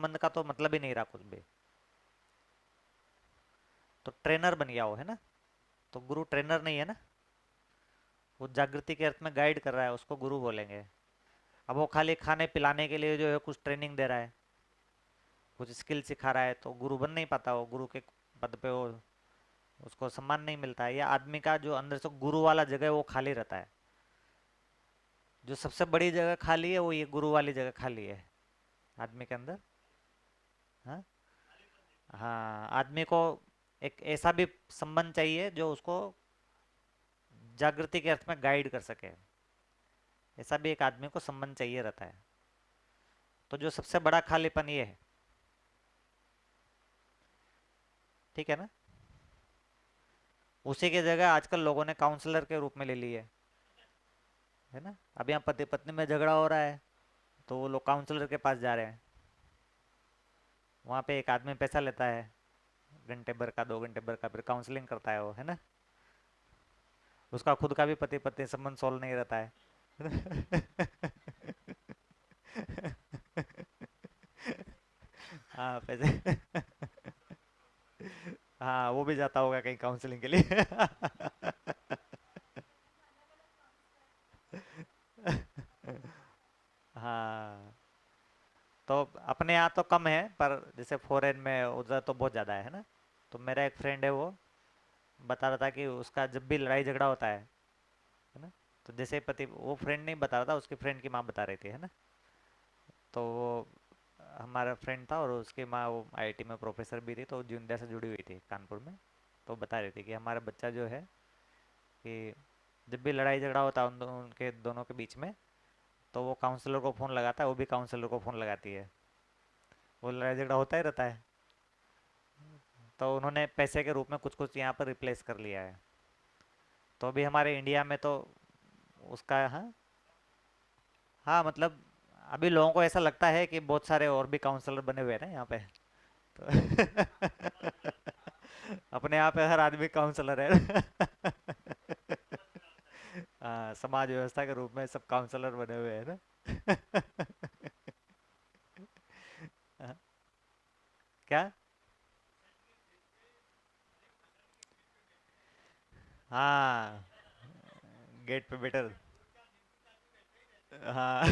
संबंध का तो मतलब ही नहीं रहा कुछ भी। तो ट्रेनर बन गया वो, है ना। तो गुरु ट्रेनर नहीं है ना, वो जागृति के अर्थ में गाइड कर रहा है, उसको गुरु बोलेंगे। अब वो खाली खाने पिलाने के लिए जो है कुछ ट्रेनिंग दे रहा है, कुछ स्किल सिखा रहा है, तो गुरु बन नहीं पाता वो, गुरु के पद पे वो, उसको सम्मान नहीं मिलता है। या आदमी का जो अंदर से गुरु वाला जगह है वो खाली रहता है। जो सबसे बड़ी जगह खाली है वो ये गुरु वाली जगह खाली है आदमी के अंदर। हाँ। हाँ, आदमी को एक ऐसा भी संबंध चाहिए जो उसको जागृति के अर्थ में गाइड कर सके। ऐसा भी एक आदमी को संबंध चाहिए रहता है। तो जो सबसे बड़ा खालीपन ये है, ठीक है ना। उसी की जगह आजकल लोगों ने काउंसलर के रूप में ले ली है ना। अब यहाँ पति पत्नी में झगड़ा हो रहा है, तो वो लोग काउंसलर के पास जा रहे हैं। वहाँ पे एक आदमी पैसा लेता है, घंटे भर का 2 घंटे भर का, फिर काउंसलिंग करता है वो, है ना। उसका खुद का भी पति पत्नी संबंध सॉल्व नहीं रहता है। हाँ, पैसे। हाँ, वो भी जाता होगा कहीं काउंसलिंग के लिए। हाँ। तो अपने यहाँ तो कम है, पर जैसे फॉरेन में उधर तो बहुत ज़्यादा है ना। तो मेरा एक फ्रेंड है, वो बता रहा था कि उसका जब भी लड़ाई झगड़ा होता है ना। तो जैसे पति, वो फ्रेंड नहीं बता रहा था, उसकी फ्रेंड की माँ बता रही थी, है ना। तो वो हमारा फ्रेंड था और उसकी माँ वो आईआईटी में प्रोफेसर भी थी, तो वो इंडिया से जुड़ी हुई थी कानपुर में। तो बता रही थी कि हमारा बच्चा जो है कि जब भी लड़ाई झगड़ा होता है उनके दोनों के बीच में, तो वो काउंसलर को फ़ोन लगाता है, वो भी काउंसलर को फ़ोन लगाती है। वो लड़ाई झगड़ा होता ही रहता है। तो उन्होंने पैसे के रूप में कुछ कुछ यहाँ पर रिप्लेस कर लिया है। तो अभी हमारे इंडिया में तो उसका, हाँ। हाँ, मतलब अभी लोगों को ऐसा लगता है कि बहुत सारे और भी काउंसलर बने हुए हैं ना यहाँ पे। तो अपने यहाँ पे हर आदमी काउंसलर है। हाँ, समाज व्यवस्था के रूप में सब काउंसलर बने हुए हैं ना। हाँ, क्या। हाँ, गेट पे बैठे। हाँ।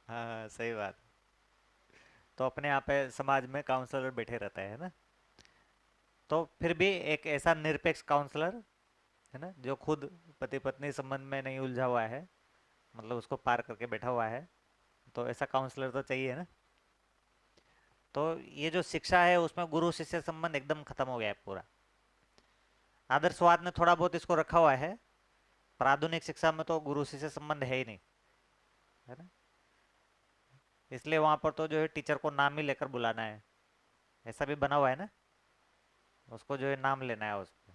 हाँ, सही बात। तो अपने यहाँ पे समाज में काउंसलर बैठे रहता है ना। तो फिर भी एक ऐसा निरपेक्ष काउंसलर, है ना, जो खुद पति पत्नी संबंध में नहीं उलझा हुआ है, मतलब उसको पार करके बैठा हुआ है, तो ऐसा काउंसलर तो चाहिए ना। तो ये जो शिक्षा है उसमें गुरु शिष्य संबंध एकदम खत्म हो गया है पूरा। आदर्शवाद ने थोड़ा बहुत इसको रखा हुआ है, पर आधुनिक शिक्षा में तो गुरु शिष्य संबंध है ही नहीं, है ना। इसलिए वहां पर तो जो है टीचर को नाम ही लेकर बुलाना है, ऐसा भी बना हुआ है ना। उसको जो है नाम लेना है उसको।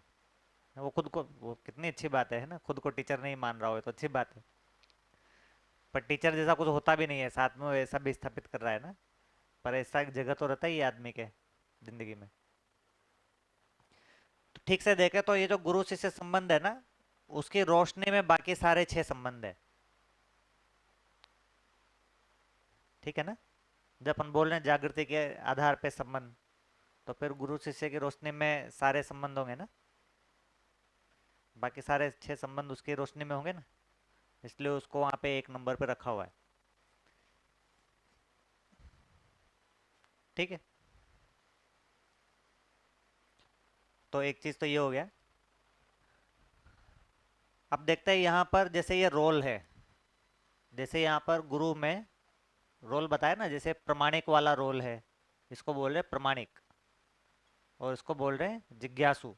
वो खुद को, वो कितनी अच्छी बात है ना, खुद को टीचर नहीं मान रहा हो तो अच्छी बात है। पर टीचर जैसा कुछ होता भी नहीं है, साथ में वो ऐसा भी स्थापित कर रहा है ना। पर ऐसा एक जगह तो रहता ही है आदमी के जिंदगी में। तो ठीक से देखे तो ये जो गुरु शिष्य संबंध है ना, उसकी रोशनी में बाकी सारे 6 संबंध है, ठीक है ना। जब अपन बोल रहे हैं जागृति के आधार पे संबंध, तो फिर गुरु शिष्य की रोशनी में सारे संबंध होंगे ना। बाकी सारे 6 संबंध उसकी रोशनी में होंगे ना, इसलिए उसको वहाँ पे एक नंबर पे रखा हुआ है, ठीक है। तो एक चीज़ तो ये हो गया। अब देखते हैं यहाँ पर, जैसे ये रोल है, जैसे यहाँ पर गुरु में रोल बताया ना, जैसे प्रमाणिक वाला रोल है, इसको बोल रहे हैं प्रमाणिक, और इसको बोल रहे हैं जिज्ञासु।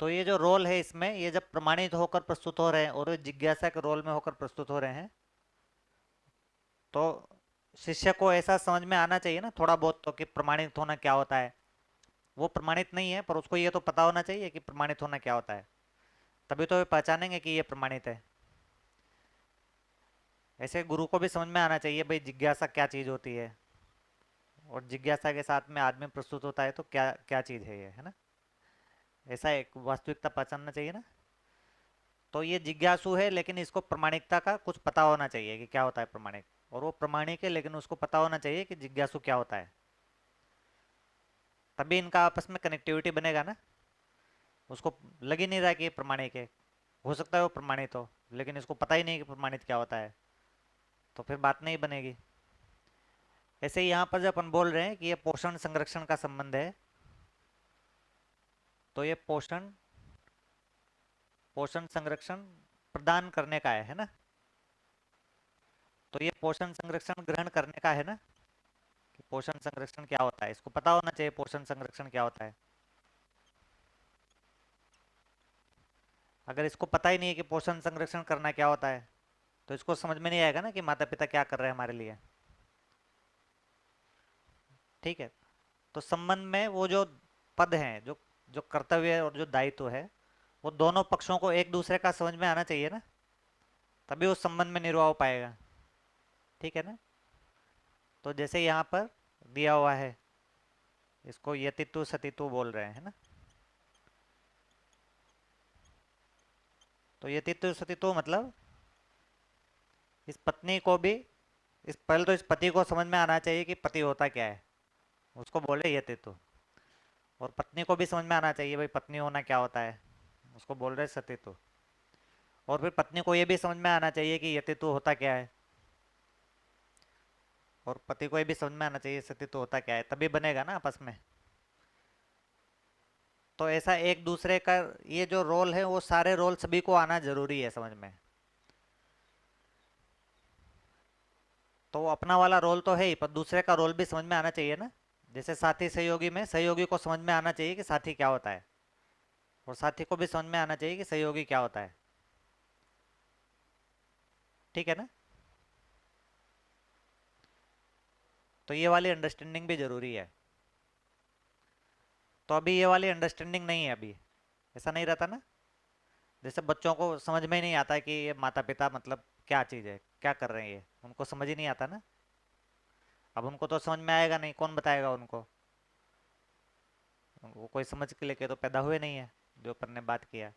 तो ये जो रोल है इसमें, ये जब प्रमाणित होकर प्रस्तुत हो रहे हैं और ये जिज्ञासा के रोल में होकर प्रस्तुत हो रहे हैं, तो शिष्य को ऐसा समझ में आना चाहिए ना थोड़ा बहुत तो, कि प्रमाणित होना क्या होता है। वो प्रमाणित नहीं है, पर उसको ये तो पता होना चाहिए कि प्रमाणित होना क्या होता है, तभी तो वे पहचानेंगे कि ये प्रमाणित है। ऐसे गुरु को भी समझ में आना चाहिए भाई जिज्ञासा क्या चीज़ होती है, और जिज्ञासा के साथ में आदमी प्रस्तुत होता है तो क्या क्या चीज़ है ये, है ना। ऐसा एक वास्तविकता पहचानना चाहिए ना। तो ये जिज्ञासु है, लेकिन इसको प्रामाणिकता का कुछ पता होना चाहिए कि क्या होता है प्रामाणिक, और वो प्रामाणिक है लेकिन उसको पता होना चाहिए कि जिज्ञासु क्या होता है। तभी इनका आपस में कनेक्टिविटी बनेगा ना। उसको लग ही नहीं रहा कि ये प्रमाणिक है। हो सकता है वो प्रमाणित हो, लेकिन इसको पता ही नहीं कि प्रमाणित क्या होता है, तो फिर बात नहीं बनेगी। ऐसे ही यहाँ पर जब अपन बोल रहे हैं कि ये पोषण संरक्षण का संबंध है, तो ये पोषण पोषण संरक्षण प्रदान करने का है ना। तो ये पोषण संरक्षण ग्रहण करने का है ना, कि पोषण संरक्षण क्या होता है, इसको पता होना चाहिए पोषण संरक्षण क्या होता है। अगर इसको पता ही नहीं है कि पोषण संरक्षण करना क्या होता है, तो इसको समझ में नहीं आएगा ना कि माता पिता क्या कर रहे हैं हमारे लिए। ठीक है। तो संबंध में वो जो पद हैं, जो जो कर्तव्य और जो दायित्व है, वो दोनों पक्षों को एक दूसरे का समझ में आना चाहिए ना, तभी उस संबंध में निर्वाह हो पाएगा। ठीक है ना। तो जैसे यहाँ पर दिया हुआ है, इसको यतित्व सतित्व बोल रहे हैं ना। तो यतित्व सतित्व मतलब इस पत्नी को भी, इस पहले तो इस पति को समझ में आना चाहिए कि पति होता क्या है, उसको बोले यतित्व। और पत्नी को भी समझ में आना चाहिए भाई पत्नी होना क्या होता है, उसको बोल रहे सतित्व। और फिर पत्नी को ये भी समझ में आना चाहिए कि यतित्व होता क्या है, और पति को ये भी समझ में आना चाहिए सतित्व होता क्या है, तभी बनेगा ना आपस में। तो ऐसा एक दूसरे का, ये जो रोल है वो सारे रोल सभी को आना जरूरी है समझ में। तो वो अपना वाला रोल तो है ही, पर दूसरे का रोल भी समझ में आना चाहिए ना। जैसे साथी सहयोगी में सहयोगी को समझ में आना चाहिए कि साथी क्या होता है, और साथी को भी समझ में आना चाहिए कि सहयोगी क्या होता है। ठीक है ना। तो ये वाली अंडरस्टैंडिंग भी जरूरी है। तो अभी ये वाली अंडरस्टैंडिंग नहीं है अभी, ऐसा नहीं रहता ना। जैसे बच्चों को समझ में ही नहीं आता कि ये माता पिता मतलब क्या चीज़ है, क्या कर रहे हैं, ये उनको समझ ही नहीं आता ना। अब उनको तो समझ में आएगा नहीं, कौन बताएगा उनको। वो कोई समझ के लेके तो पैदा हुए नहीं है, जो अपन ने बात किया।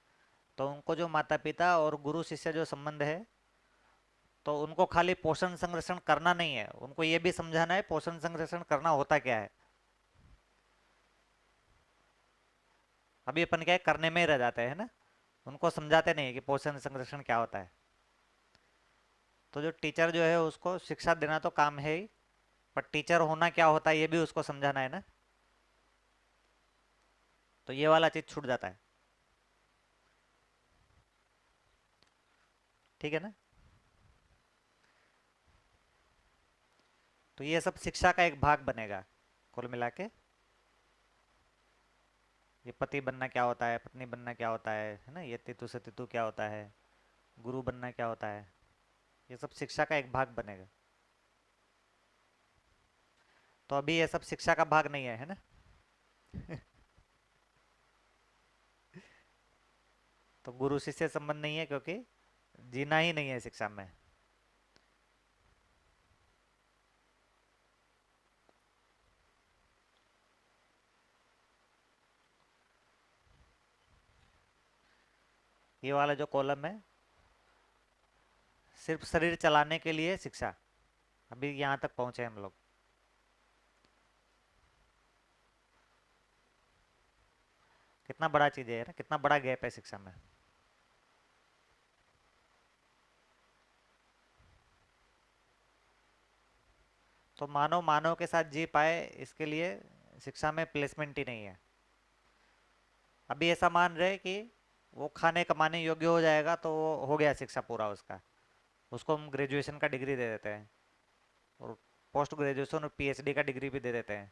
तो उनको जो माता पिता और गुरु शिष्य जो संबंध है, तो उनको खाली पोषण संरक्षण करना नहीं है, उनको ये भी समझाना है पोषण संरक्षण करना होता क्या है। अभी अपन क्या है, करने में ही रह जाते हैं ना, उनको समझाते नहीं है कि पोषण संरक्षण क्या होता है। तो जो टीचर जो है उसको शिक्षा देना तो काम है ही, पर टीचर होना क्या होता है ये भी उसको समझाना है ना। तो ये वाला चीज छूट जाता है। ठीक है ना। तो ये सब शिक्षा का एक भाग बनेगा कुल मिला के। ये पति बनना क्या होता है, पत्नी बनना क्या होता है ना, ये तितु से तितु क्या होता है, गुरु बनना क्या होता है, ये सब शिक्षा का एक भाग बनेगा। तो अभी ये सब शिक्षा का भाग नहीं है ना। तो गुरु शिष्य संबंध नहीं है, क्योंकि जीना ही नहीं है शिक्षा में। ये वाला जो कॉलम है, सिर्फ शरीर चलाने के लिए शिक्षा, अभी यहाँ तक पहुंचे हम लोग। कितना बड़ा चीज है ना, कितना बड़ा गैप है शिक्षा में। तो मानव मानव के साथ जी पाए, इसके लिए शिक्षा में प्लेसमेंट ही नहीं है। अभी ऐसा मान रहे कि वो खाने कमाने योग्य हो जाएगा तो वो हो गया शिक्षा पूरा उसका, उसको हम ग्रेजुएशन का डिग्री दे देते हैं, और पोस्ट ग्रेजुएशन और पीएचडी का डिग्री भी दे देते हैं।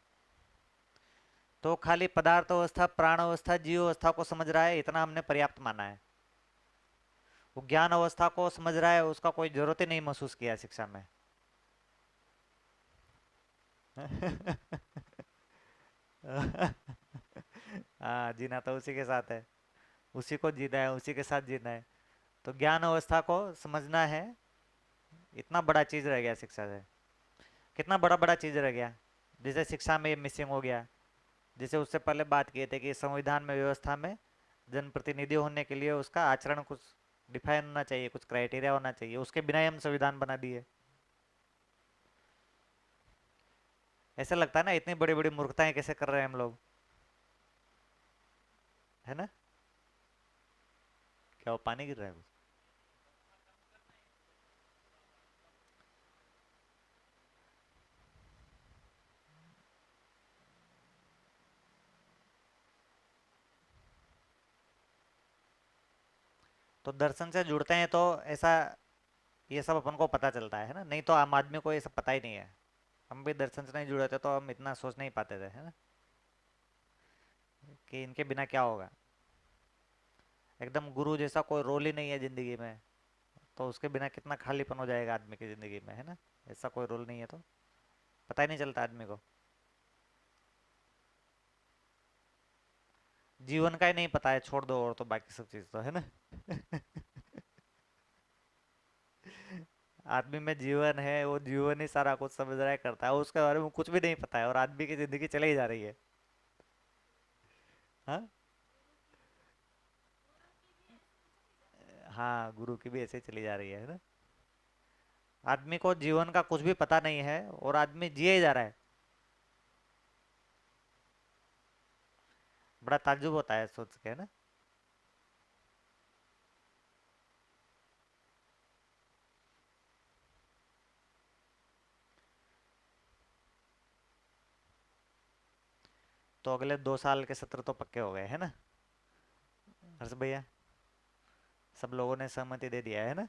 तो खाली पदार्थ अवस्था, प्राण अवस्था, जीव अवस्था को समझ रहा है, इतना हमने पर्याप्त माना है। वो ज्ञान अवस्था को समझ रहा है, उसका कोई जरूरत ही नहीं महसूस किया शिक्षा में। हाँ, जीना तो उसी के साथ है, उसी को जीना है, उसी के साथ जीना है। तो ज्ञान अवस्था को समझना है, इतना बड़ा चीज रह गया शिक्षा से। कितना बड़ा बड़ा चीज रह गया, जैसे शिक्षा में मिसिंग हो गया। जैसे उससे पहले बात किए थे कि संविधान में, व्यवस्था में जनप्रतिनिधि होने के लिए उसका आचरण कुछ डिफाइन होना चाहिए, कुछ क्राइटेरिया होना चाहिए, उसके बिना ही हम संविधान बना दिए। ऐसा लगता है ना, इतनी बड़ी बड़ी मूर्खताएं कैसे कर रहे हैं हम लोग, है ना। क्या वो पानी गिर रहा है कुछ? तो दर्शन से जुड़ते हैं तो ऐसा, ये सब अपन को पता चलता है ना, नहीं तो आम आदमी को ये सब पता ही नहीं है। हम भी दर्शन से नहीं जुड़े थे तो हम इतना सोच नहीं पाते थे, है ना, कि इनके बिना क्या होगा। एकदम गुरु जैसा कोई रोल ही नहीं है जिंदगी में, तो उसके बिना कितना खालीपन हो जाएगा आदमी की जिंदगी में, है ना। ऐसा कोई रोल नहीं है तो पता ही नहीं चलता आदमी को, जीवन का ही नहीं पता है, छोड़ दो और तो बाकी सब चीज़ तो, है ना। आदमी में जीवन है, वो जीवन ही सारा कुछ समझ रहा है, करता है, उसके बारे में कुछ भी नहीं पता है, और आदमी की जिंदगी चली ही जा रही है। हाँ। हाँ, गुरु की भी ऐसे ही चली जा रही है ना। आदमी को जीवन का कुछ भी पता नहीं है और आदमी जिए ही जा रहा है। बड़ा ताज्जुब होता है सोच के, है ना। तो अगले 2 साल के सत्र तो पक्के हो गए, है ना, हर्ष भैया। सब लोगों ने सहमति दे दिया है ना।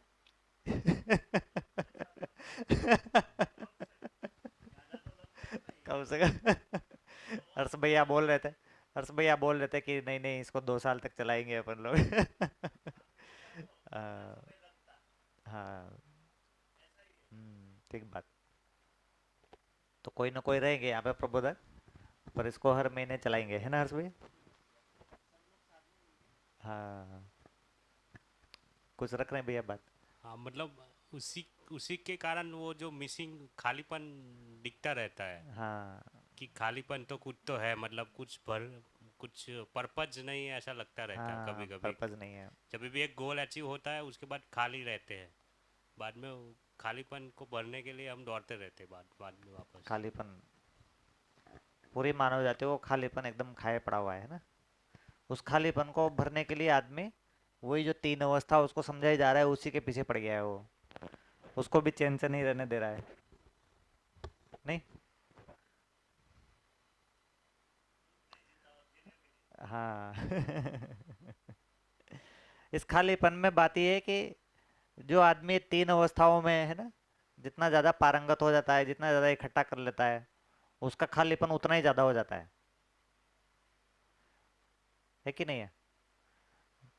कम से कम हर्ष भैया बोल रहे थे, हर्ष भैया बोल रहे थे कि नहीं नहीं, इसको 2 साल तक चलाएंगे अपन लोग। हाँ। हाँ। ठीक बात। तो कोई ना कोई रहेंगे यहाँ पे प्रबोधक, पर इसको हर महीने चलाएंगे, है ना हर्ष भैया। हाँ। कुछ रख रहे हैं भैया बात। हाँ मतलब उसी उसी के कारण वो जो मिसिंग खालीपन दिखता रहता है, हाँ। कि खालीपन तो कुछ तो है, मतलब कुछ पर्पज नहीं है, ऐसा लगता रहता है कभी हाँ, कभी। पर्पज नहीं है। जब भी एक गोल अचीव होता है उसके बाद खाली रहते हैं, बाद में वो खालीपन को भरने के लिए हम दौड़ते रहते हैं बाद बाद में वापस। खालीपन, पूरी मानव जाति को खालीपन एकदम खाए पड़ा हुआ है ना। उस खालीपन को भरने के लिए आदमी, वही जो तीन अवस्था उसको समझाई जा रहा है, उसी के पीछे पड़ गया है वो, उसको भी चैन से नहीं रहने दे रहा है। नहीं। हाँ। इस खालीपन में बात यह है कि जो आदमी तीन अवस्थाओं में है ना, जितना ज़्यादा पारंगत हो जाता है, जितना ज़्यादा इकट्ठा कर लेता है, उसका खालीपन उतना ही ज़्यादा हो जाता है कि नहीं है।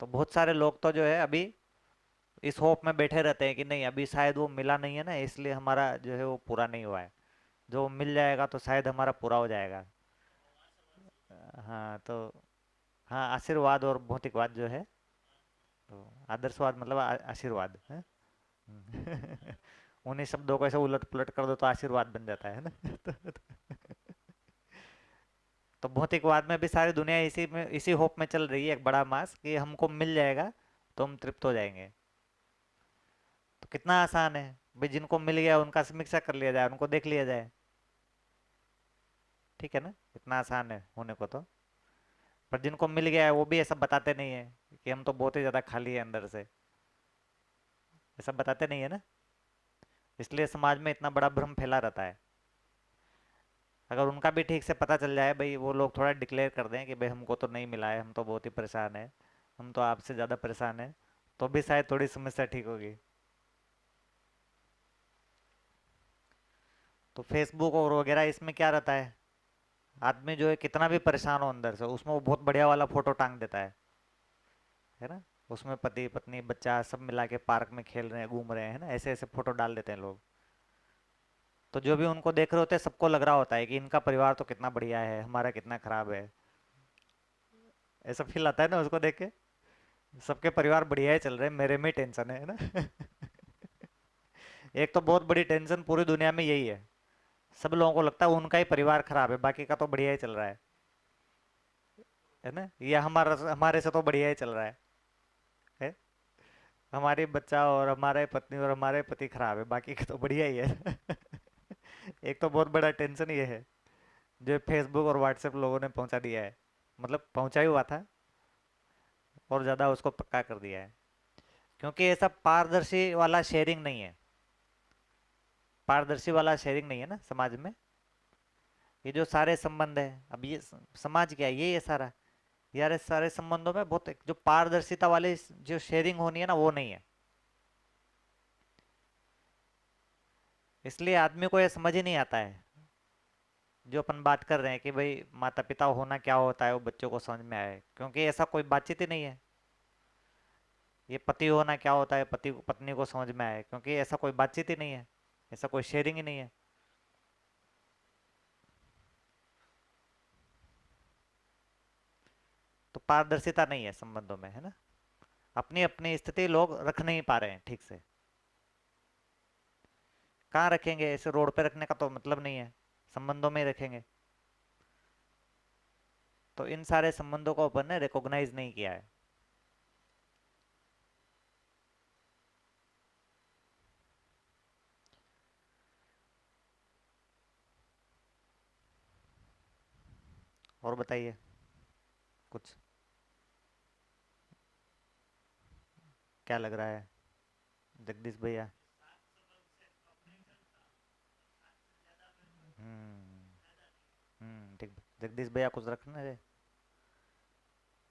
तो बहुत सारे लोग तो जो है अभी इस होप में बैठे रहते हैं कि नहीं, अभी शायद वो मिला नहीं है ना, इसलिए हमारा जो है वो पूरा नहीं हुआ है, जो मिल जाएगा तो शायद हमारा पूरा हो जाएगा। हाँ तो, हाँ, आशीर्वाद और भौतिकवाद जो है, तो आदर्शवाद मतलब आशीर्वाद है। उन्हीं शब्दों को ऐसे उलट पुलट कर दो तो आशीर्वाद बन जाता है ना। तो भौतिकवाद में भी सारी दुनिया इसी में, इसी होप में चल रही है, एक बड़ा मास कि हमको मिल जाएगा तो हम तृप्त हो जाएंगे। तो कितना आसान है भाई, जिनको मिल गया उनका समीक्षा कर लिया जाए, उनको देख लिया जाए, ठीक है ना, इतना आसान है होने को तो। पर जिनको मिल गया है वो भी ऐसा बताते नहीं है कि हम तो बहुत ही ज़्यादा खाली है अंदर से, ऐसा बताते नहीं है ना। इसलिए समाज में इतना बड़ा भ्रम फैला रहता है। अगर उनका भी ठीक से पता चल जाए भाई, वो लोग थोड़ा डिक्लेयर कर दें कि भाई हमको तो नहीं मिला है, हम तो बहुत ही परेशान है, हम तो आपसे ज़्यादा परेशान है, तो भी शायद थोड़ी समस्या ठीक होगी। तो फेसबुक और वगैरह इसमें क्या रहता है, आदमी जो है कितना भी परेशान हो अंदर से, उसमें वो बहुत बढ़िया वाला फोटो टांग देता है ना। उसमें पति पत्नी बच्चा सब मिला के पार्क में खेल रहे हैं, घूम रहे हैं ना, ऐसे ऐसे फोटो डाल देते हैं लोग। तो जो भी उनको देख रहे होते हैं सबको लग रहा होता है कि इनका परिवार तो कितना बढ़िया है, हमारा कितना खराब है। ऐसा फील आता है ना उसको देख के, सबके परिवार बढ़िया ही चल रहे हैं, मेरे में ही टेंशन है ना। एक तो बहुत बड़ी टेंशन पूरी दुनिया में यही है, सब लोगों को लगता है उनका ही परिवार खराब है, बाकी का तो बढ़िया ही चल रहा है ना, या हमारा हमारे से तो बढ़िया ही चल रहा है। हमारी बच्चा और हमारे पत्नी और हमारे पति खराब है, बाकी के तो बढ़िया ही है। एक तो बहुत बड़ा टेंशन ये है जो फेसबुक और व्हाट्सएप लोगों ने पहुंचा दिया है, मतलब पहुंचा ही हुआ था और ज़्यादा उसको पक्का कर दिया है, क्योंकि ये सब पारदर्शी वाला शेयरिंग नहीं है। पारदर्शी वाला शेयरिंग नहीं है ना समाज में। ये जो सारे संबंध है, अब ये समाज क्या है, ये सारा, यार इस सारे संबंधों में बहुत जो पारदर्शिता वाली जो शेयरिंग होनी है ना, वो नहीं है। इसलिए आदमी को ये समझ ही नहीं आता है। जो अपन बात कर रहे हैं कि भाई माता पिता होना क्या होता है, वो बच्चों को समझ में आए, क्योंकि ऐसा कोई बातचीत ही नहीं है। ये पति होना क्या होता है, पति पत्नी को समझ में आए, क्योंकि ऐसा कोई बातचीत ही नहीं है, ऐसा कोई शेयरिंग ही नहीं है। तो पारदर्शिता नहीं है संबंधों में, है ना। अपनी अपनी स्थिति लोग रख नहीं पा रहे हैं ठीक से। कहाँ रखेंगे, ऐसे रोड पे रखने का तो मतलब नहीं है, संबंधों में ही रखेंगे। तो इन सारे संबंधों को अपन ने रिकॉग्नाइज नहीं किया है। और बताइए कुछ, क्या लग रहा है जगदीश भैया। ठीक। जगदीश भैया कुछ रखना है।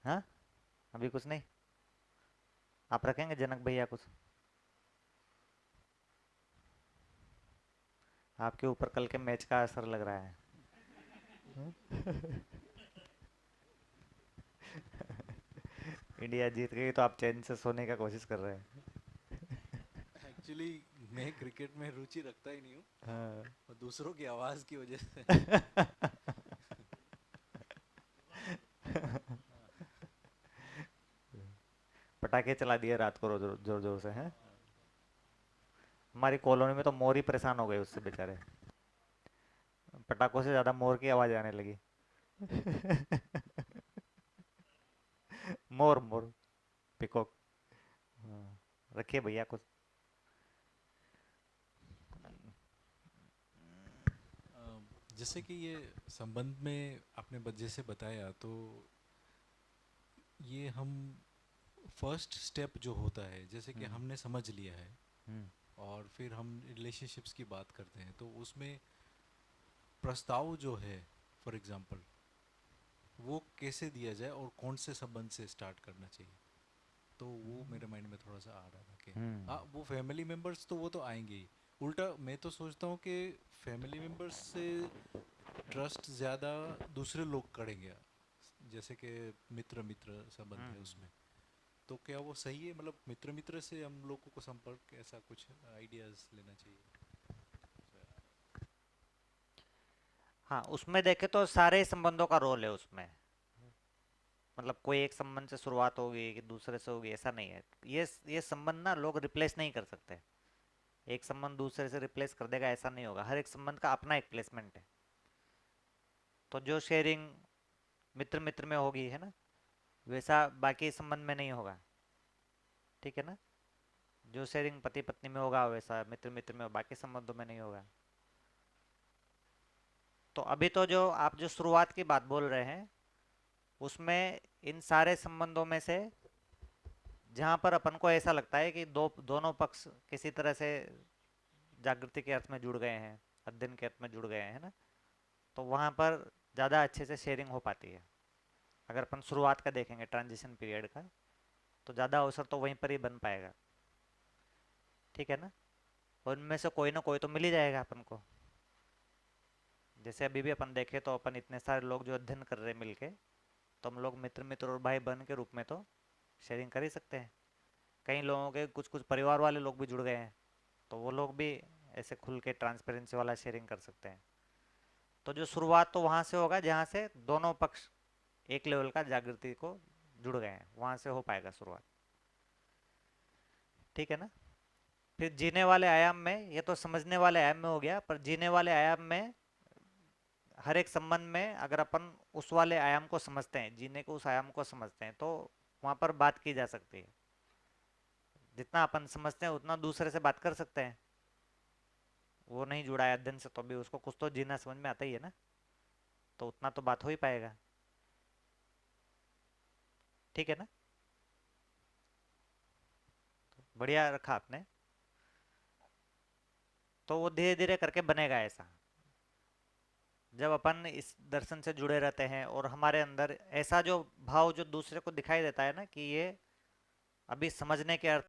हाँ, अभी कुछ नहीं। आप रखेंगे जनक भैया कुछ। आपके ऊपर कल के मैच का असर लग रहा है। इंडिया जीत गई तो आप चैन से सोने का कोशिश कर रहे हैं। एक्चुअली मैं क्रिकेट में रुचि रखता ही नहीं हूँ, हाँ। और दूसरों की आवाज़ की वजह से। पटाखे चला दिए रात को जोर जोर जोर से हैं। हमारी कॉलोनी में तो मोर ही परेशान हो गए उससे बेचारे। पटाखों से ज्यादा मोर की आवाज आने लगी। मोर मोर, पिकॉक। हाँ, रखिए भैया कुछ। जैसे कि ये संबंध में आपने जैसे बताया, तो ये हम फर्स्ट स्टेप जो होता है, जैसे कि हम्म। हमने समझ लिया है, हम्म। और फिर हम रिलेशनशिप्स की बात करते हैं, तो उसमें प्रस्ताव जो है, फॉर एग्जांपल, वो कैसे दिया जाए और कौन से संबंध से स्टार्ट करना चाहिए, तो वो मेरे माइंड में थोड़ा सा आ रहा था कि हाँ, हम्म। वो फैमिली मेम्बर्स तो वो तो आएंगे ही। उल्टा मैं तो सोचता हूँ कि फैमिली मेम्बर्स से ट्रस्ट ज़्यादा दूसरे लोग करेंगे, जैसे कि मित्र मित्र संबंध है हम्म। उसमें। तो क्या वो सही है, मतलब मित्र मित्र से हम लोगों को संपर्क, ऐसा कुछ आइडियाज़ लेना चाहिए? हाँ, उसमें देखे तो सारे संबंधों का रोल है उसमें। मतलब कोई एक संबंध से शुरुआत होगी कि दूसरे से होगी, ऐसा नहीं है। ये संबंध ना लोग रिप्लेस नहीं कर सकते। एक संबंध दूसरे से रिप्लेस कर देगा ऐसा नहीं होगा, हर एक संबंध का अपना एक प्लेसमेंट है। तो जो शेयरिंग मित्र मित्र में होगी, है ना, वैसा बाकी संबंध में नहीं होगा। ठीक है ना। जो शेयरिंग पति पत्नी में होगा वैसा मित्र मित्र में बाकी संबंधों में नहीं होगा। तो अभी तो जो आप जो शुरुआत की बात बोल रहे हैं, उसमें इन सारे संबंधों में से जहां पर अपन को ऐसा लगता है कि दोनों पक्ष किसी तरह से जागृति के अर्थ में जुड़ गए हैं, अध्ययन के अर्थ में जुड़ गए हैं, है ना, तो वहां पर ज़्यादा अच्छे से शेयरिंग हो पाती है। अगर अपन शुरुआत का देखेंगे ट्रांजिशन पीरियड का, तो ज़्यादा अवसर तो वहीं पर ही बन पाएगा। ठीक है ना। और उनमें से कोई ना कोई तो मिल ही जाएगा अपन को। जैसे अभी भी अपन देखें तो अपन इतने सारे लोग जो अध्ययन कर रहे हैं मिलके, तो हम लोग मित्र मित्र और भाई बहन के रूप में तो शेयरिंग कर ही सकते हैं। कई लोगों के कुछ कुछ परिवार वाले लोग भी जुड़ गए हैं, तो वो लोग भी ऐसे खुल के ट्रांसपेरेंसी वाला शेयरिंग कर सकते हैं। तो जो शुरुआत तो वहाँ से होगा जहाँ से दोनों पक्ष एक लेवल का जागृति को जुड़ गए हैं, वहाँ से हो पाएगा शुरुआत। ठीक है ना। फिर जीने वाले आयाम में, ये तो समझने वाले आयाम में हो गया, पर जीने वाले आयाम में हर एक संबंध में अगर अपन उस वाले आयाम को समझते हैं, जीने को उस आयाम को समझते हैं, तो वहाँ पर बात की जा सकती है। जितना अपन समझते हैं उतना दूसरे से बात कर सकते हैं। वो नहीं जुड़ा है अध्ययन से तो भी उसको कुछ तो जीना समझ में आता ही है ना, तो उतना तो बात हो ही पाएगा। ठीक है ना? बढ़िया रखा आपने। तो वो धीरे धीरे करके बनेगा ऐसा, जब अपन इस दर्शन से जुड़े रहते हैं और हमारे अंदर ऐसा जो भाव जो दूसरे को दिखाई देता है ना कि ये अभी समझने के अर्थ